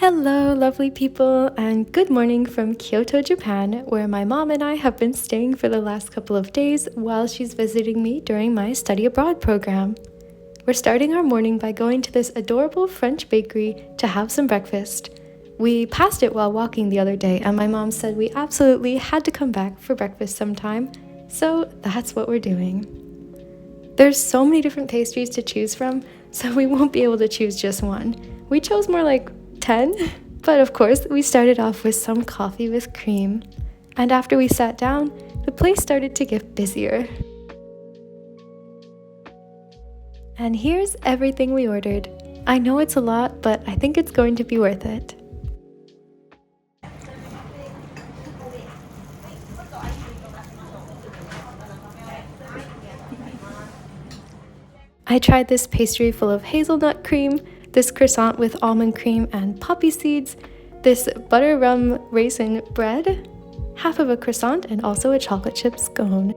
Hello, lovely people, and good morning from Kyoto, Japan, where my mom and I have been staying for the last couple of days while she's visiting me during my study abroad program. We're starting our morning by going to this adorable French bakery to have some breakfast. We passed it while walking the other day, and my mom said we absolutely had to come back for breakfast sometime, so that's what we're doing. There's so many different pastries to choose from, so we won't be able to choose just one. We chose more like 10, but of course we started off with some coffee with cream. And after we sat down, the place started to get busier. And here's everything we ordered. I know it's a lot, but I think it's going to be worth it. I tried this pastry full of hazelnut cream, this croissant with almond cream and poppy seeds, this butter rum raisin bread, half of a croissant, and also a chocolate chip scone.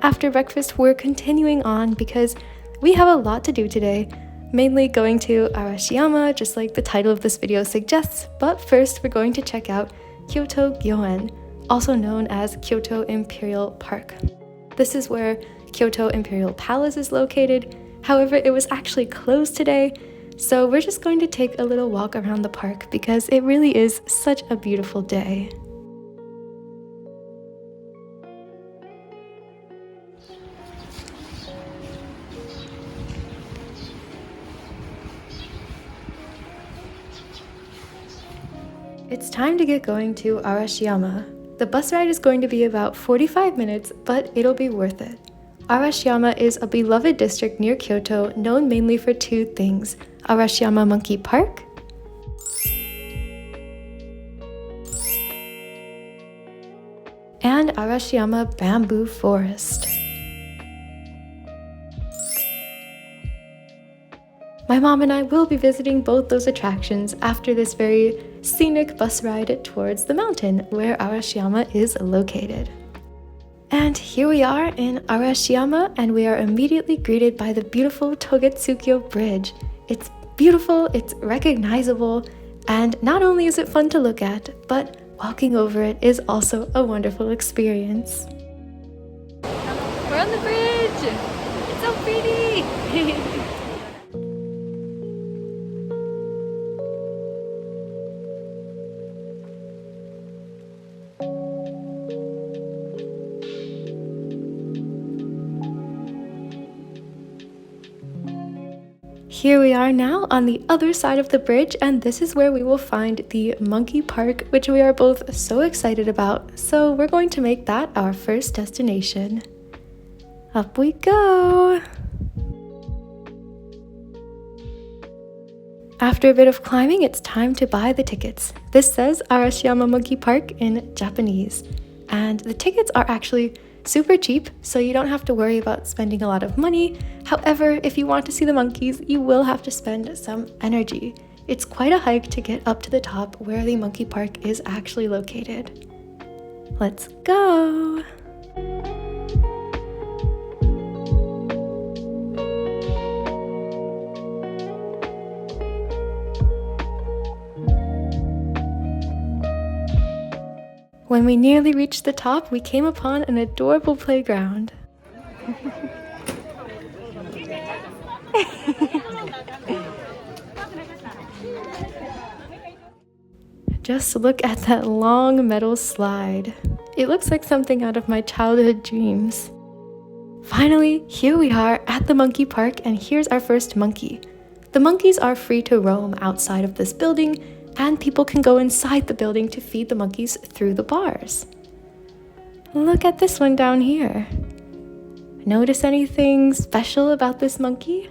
After breakfast, we're continuing on because we have a lot to do today, mainly going to Arashiyama, just like the title of this video suggests, but first we're going to check out Kyoto Gyoen, also known as Kyoto Imperial Park. This is where Kyoto Imperial Palace is located. However, it was actually closed today, so we're just going to take a little walk around the park because it really is such a beautiful day. It's time to get going to Arashiyama. The bus ride is going to be about 45 minutes, but it'll be worth it. Arashiyama is a beloved district near Kyoto known mainly for two things: Arashiyama Monkey Park and Arashiyama Bamboo Forest. My mom and I will be visiting both those attractions after this very scenic bus ride towards the mountain where Arashiyama is located. And here we are in Arashiyama, and we are immediately greeted by the beautiful Togetsukyo Bridge. It's beautiful, it's recognizable, and not only is it fun to look at, but walking over it is also a wonderful experience. We're on the bridge! It's so pretty! Here we are now on the other side of the bridge, and this is where we will find the Monkey Park, which we are both so excited about, so we're going to make that our first destination. Up we go! After a bit of climbing, it's time to buy the tickets. This says Arashiyama Monkey Park in Japanese, and the tickets are actually super cheap, so you don't have to worry about spending a lot of money. However, if you want to see the monkeys, you will have to spend some energy. It's quite a hike to get up to the top where the monkey park is actually located. Let's go! When we nearly reached the top, we came upon an adorable playground. Just look at that long metal slide. It looks like something out of my childhood dreams. Finally, here we are at the monkey park, and here's our first monkey. The monkeys are free to roam outside of this building, and people can go inside the building to feed the monkeys through the bars. Look at this one down here. Notice anything special about this monkey?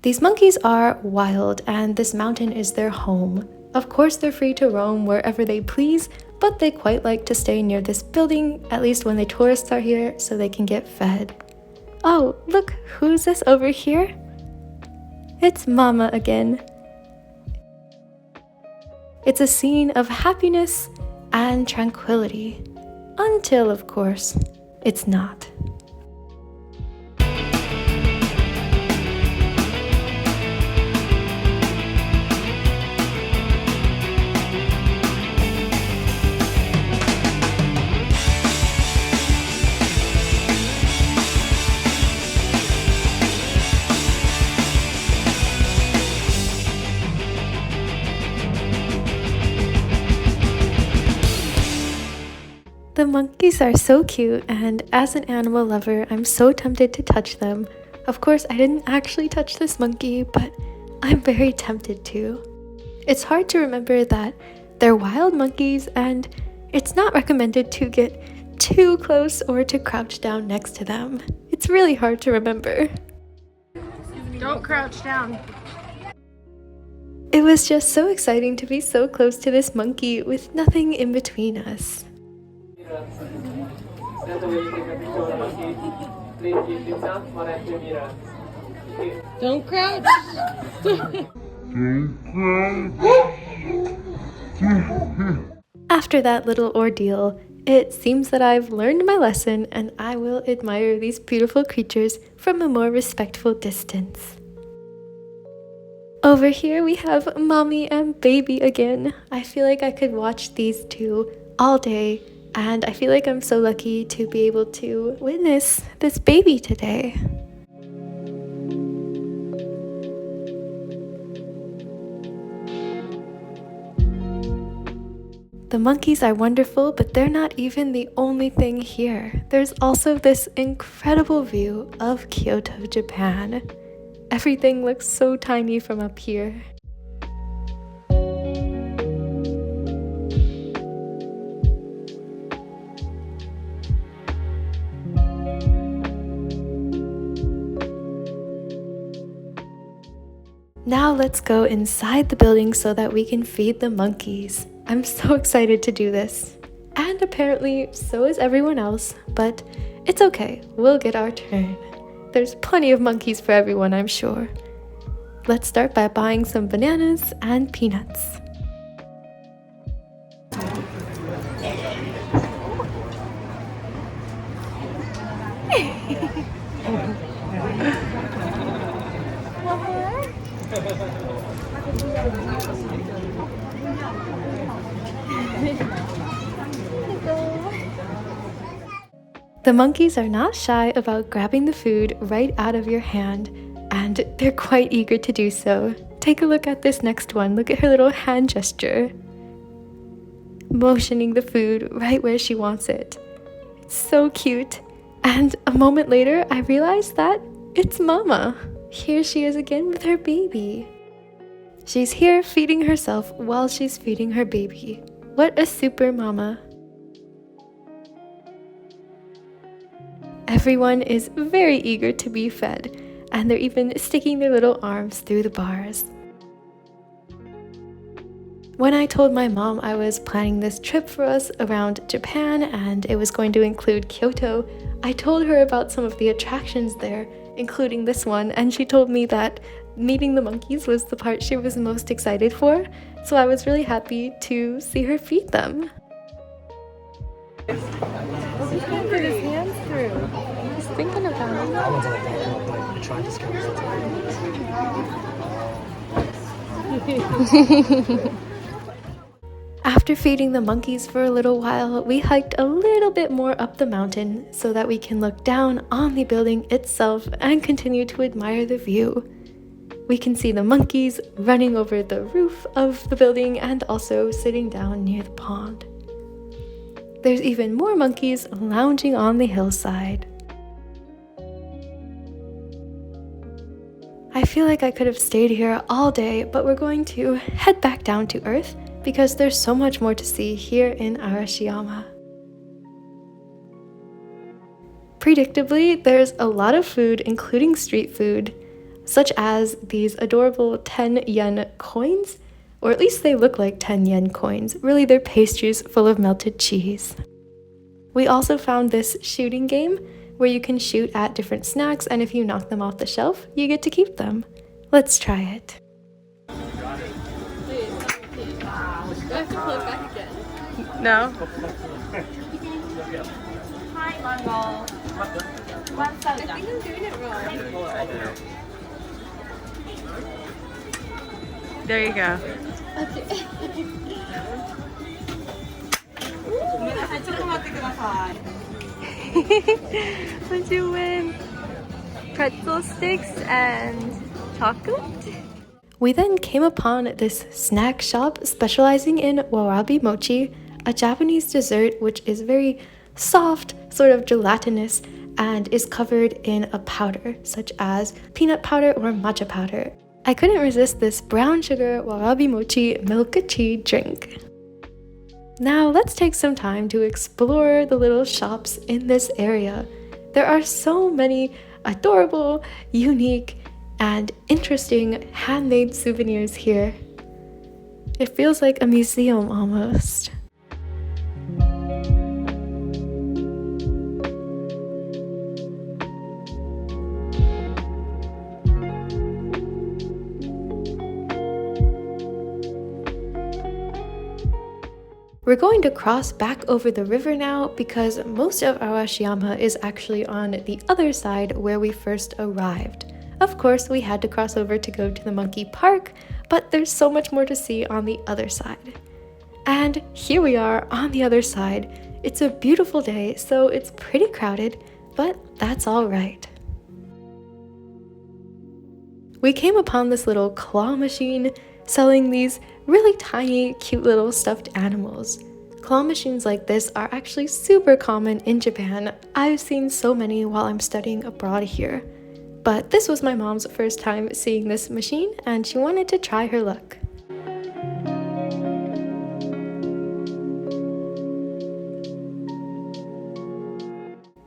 These monkeys are wild, and this mountain is their home. Of course, they're free to roam wherever they please, but they quite like to stay near this building, at least when the tourists are here, so they can get fed. Oh, look, who's this over here? It's Mama again. It's a scene of happiness and tranquility. Until, of course, it's not. The monkeys are so cute, and as an animal lover, I'm so tempted to touch them. Of course, I didn't actually touch this monkey, but I'm very tempted to. It's hard to remember that they're wild monkeys, and it's not recommended to get too close or to crouch down next to them. It's really hard to remember. Don't crouch down. It was just so exciting to be so close to this monkey with nothing in between us. Don't crouch. After that little ordeal, it seems that I've learned my lesson and I will admire these beautiful creatures from a more respectful distance. Over here we have mommy and baby again. I feel like I could watch these two all day, and I feel like I'm so lucky to be able to witness this baby today. The monkeys are wonderful, but they're not even the only thing here. There's also this incredible view of Kyoto, Japan. Everything looks so tiny from up here. Now let's go inside the building so that we can feed the monkeys. I'm so excited to do this. And apparently so is everyone else, but it's okay, we'll get our turn. There's plenty of monkeys for everyone, I'm sure. Let's start by buying some bananas and peanuts. The monkeys are not shy about grabbing the food right out of your hand, and they're quite eager to do so. Take a look at this next one. Look at her little hand gesture, motioning the food right where she wants it. It's so cute. And a moment later, I realized that it's Mama. Here she is again with her baby. She's here feeding herself while she's feeding her baby. What a super mama. Everyone is very eager to be fed, and they're even sticking their little arms through the bars. When I told my mom I was planning this trip for us around Japan and it was going to include Kyoto, I told her about some of the attractions there, including this one, and she told me that meeting the monkeys was the part she was most excited for, so I was really happy to see her feed them. He's gonna put his hands through. He's thinking about it. That one's all like trying to scare me. After feeding the monkeys for a little while, we hiked a little bit more up the mountain so that we can look down on the building itself and continue to admire the view. We can see the monkeys running over the roof of the building and also sitting down near the pond. There's even more monkeys lounging on the hillside. I feel like I could have stayed here all day, but we're going to head back down to Earth because there's so much more to see here in Arashiyama. Predictably, there's a lot of food, including street food, such as these adorable 10 yen coins, or at least they look like 10 yen coins. Really, they're pastries full of melted cheese. We also found this shooting game where you can shoot at different snacks, and if you knock them off the shelf, you get to keep them. Let's try it. Do I have to pull it back again? No? Hi, Mango. I think I'm doing it wrong. There you go. Okay. What'd you win? Pretzel sticks and chocolate? We then came upon this snack shop specializing in warabi mochi, a Japanese dessert which is very soft, sort of gelatinous, and is covered in a powder, such as peanut powder or matcha powder. I couldn't resist this brown sugar warabi mochi milk tea drink. Now let's take some time to explore the little shops in this area. There are so many adorable, unique, and interesting handmade souvenirs here. It feels like a museum almost. We're going to cross back over the river now because most of Arashiyama is actually on the other side where we first arrived. Of course, we had to cross over to go to the monkey park, but there's so much more to see on the other side. And here we are on the other side. It's a beautiful day, so it's pretty crowded, but that's all right. We came upon this little claw machine selling these really tiny, cute little stuffed animals. Claw machines like this are actually super common in Japan. I've seen so many while I'm studying abroad here. But this was my mom's first time seeing this machine, and she wanted to try her luck.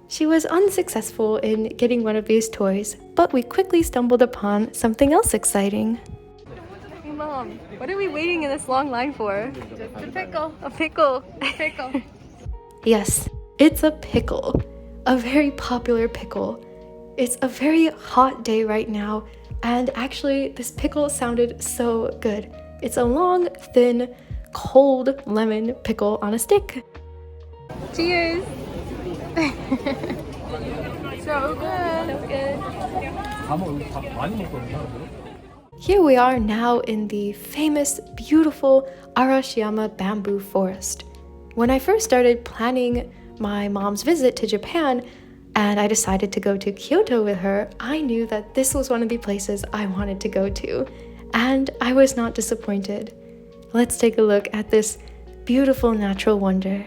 She was unsuccessful in getting one of these toys, but we quickly stumbled upon something else exciting. Hey, Mom, what are we waiting in this long line for? Just a pickle. A pickle. Pickle. Yes, it's a pickle. A very popular pickle. It's a very hot day right now, and actually this pickle sounded so good. It's a long, thin, cold lemon pickle on a stick. Cheers! So good. So good. Here we are now in the famous, beautiful Arashiyama Bamboo Forest. When I first started planning my mom's visit to Japan, and I decided to go to Kyoto with her, I knew that this was one of the places I wanted to go to, and I was not disappointed. Let's take a look at this beautiful natural wonder.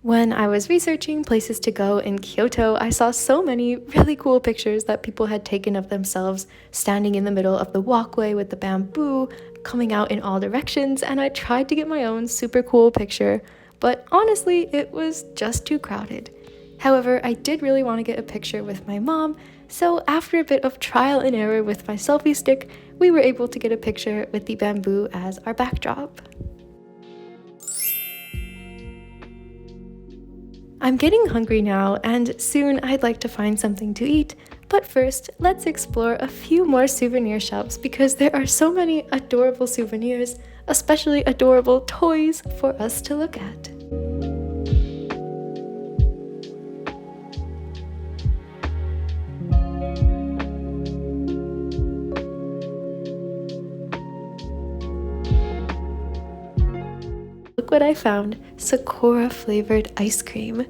When I was researching places to go in Kyoto, I saw so many really cool pictures that people had taken of themselves standing in the middle of the walkway with the bamboo coming out in all directions, and I tried to get my own super cool picture, but honestly, it was just too crowded. However, I did really want to get a picture with my mom, so after a bit of trial and error with my selfie stick, we were able to get a picture with the bamboo as our backdrop. I'm getting hungry now, and soon I'd like to find something to eat, but first, let's explore a few more souvenir shops because there are so many adorable souvenirs, especially adorable toys for us to look at. Look what I found, Sakura flavored ice cream.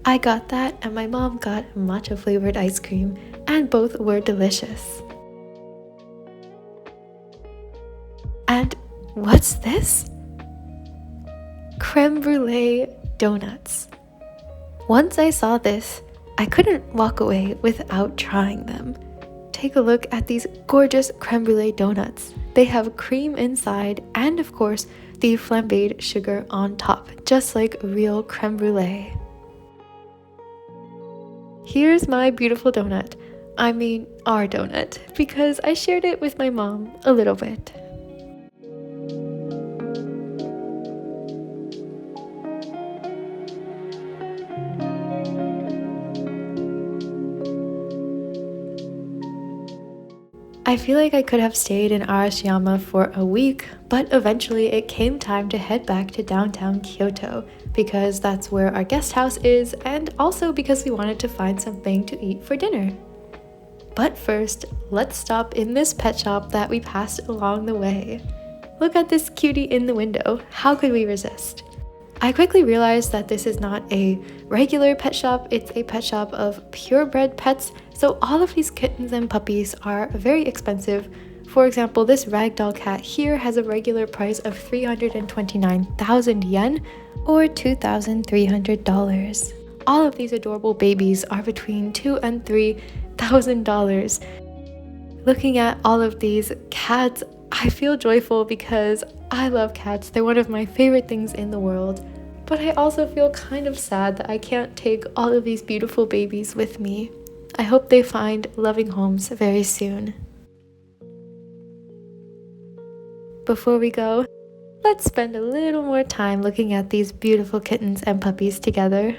I got that and my mom got matcha flavored ice cream, and both were delicious. And what's this? Creme brulee donuts. Once I saw this, I couldn't walk away without trying them. Take a look at these gorgeous creme brulee donuts. They have cream inside and of course the flambéed sugar on top, just like real creme brulee. Here's my beautiful donut. I mean, our donut, because I shared it with my mom a little bit. I feel like I could have stayed in Arashiyama for a week, but eventually it came time to head back to downtown Kyoto because that's where our guest house is, and also because we wanted to find something to eat for dinner. But first, let's stop in this pet shop that we passed along the way. Look at this cutie in the window. How could we resist? I quickly realized that this is not a regular pet shop, it's a pet shop of purebred pets, so all of these kittens and puppies are very expensive. For example, this ragdoll cat here has a regular price of 329,000 yen, or $2,300. All of these adorable babies are between $2,000 and $3,000. Looking at all of these cats, I feel joyful because I love cats. They're one of my favorite things in the world. But I also feel kind of sad that I can't take all of these beautiful babies with me. I hope they find loving homes very soon. Before we go, let's spend a little more time looking at these beautiful kittens and puppies together.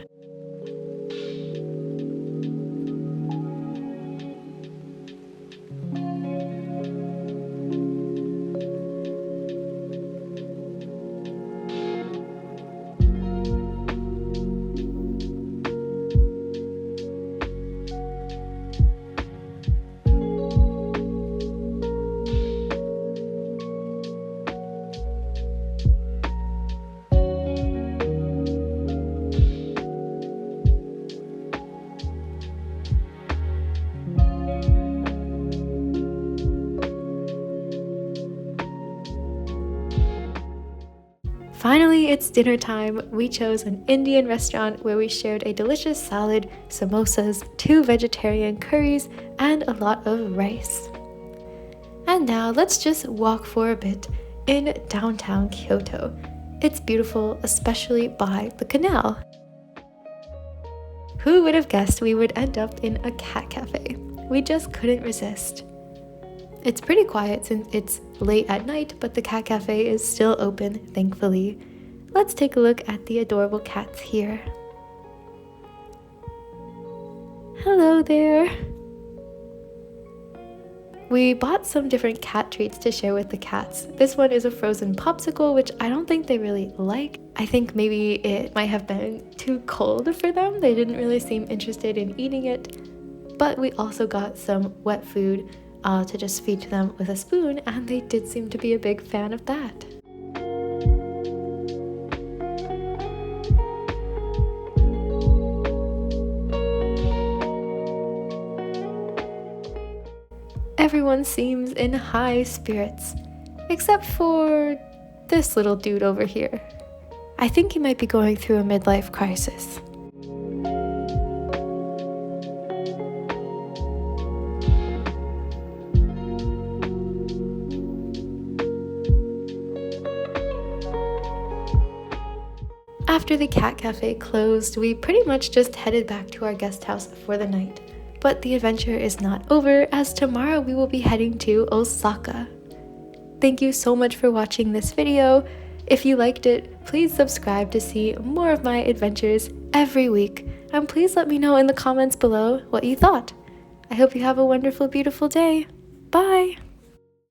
Finally, it's dinner time. We chose an Indian restaurant where we shared a delicious salad, samosas, 2 vegetarian curries, and a lot of rice. And now let's just walk for a bit in downtown Kyoto. It's beautiful, especially by the canal. Who would have guessed we would end up in a cat cafe? We just couldn't resist. It's pretty quiet since it's late at night, but the cat cafe is still open, thankfully. Let's take a look at the adorable cats here. Hello there! We bought some different cat treats to share with the cats. This one is a frozen popsicle, which I don't think they really like. I think maybe it might have been too cold for them. They didn't really seem interested in eating it. But we also got some wet food to just feed to them with a spoon, and they did seem to be a big fan of that. Everyone seems in high spirits, except for this little dude over here. I think he might be going through a midlife crisis. After the cat cafe closed, we pretty much just headed back to our guest house for the night. But the adventure is not over, as tomorrow we will be heading to Osaka. Thank you so much for watching this video. If you liked it, please subscribe to see more of my adventures every week, and please let me know in the comments below what you thought. I hope you have a wonderful, beautiful day. Bye!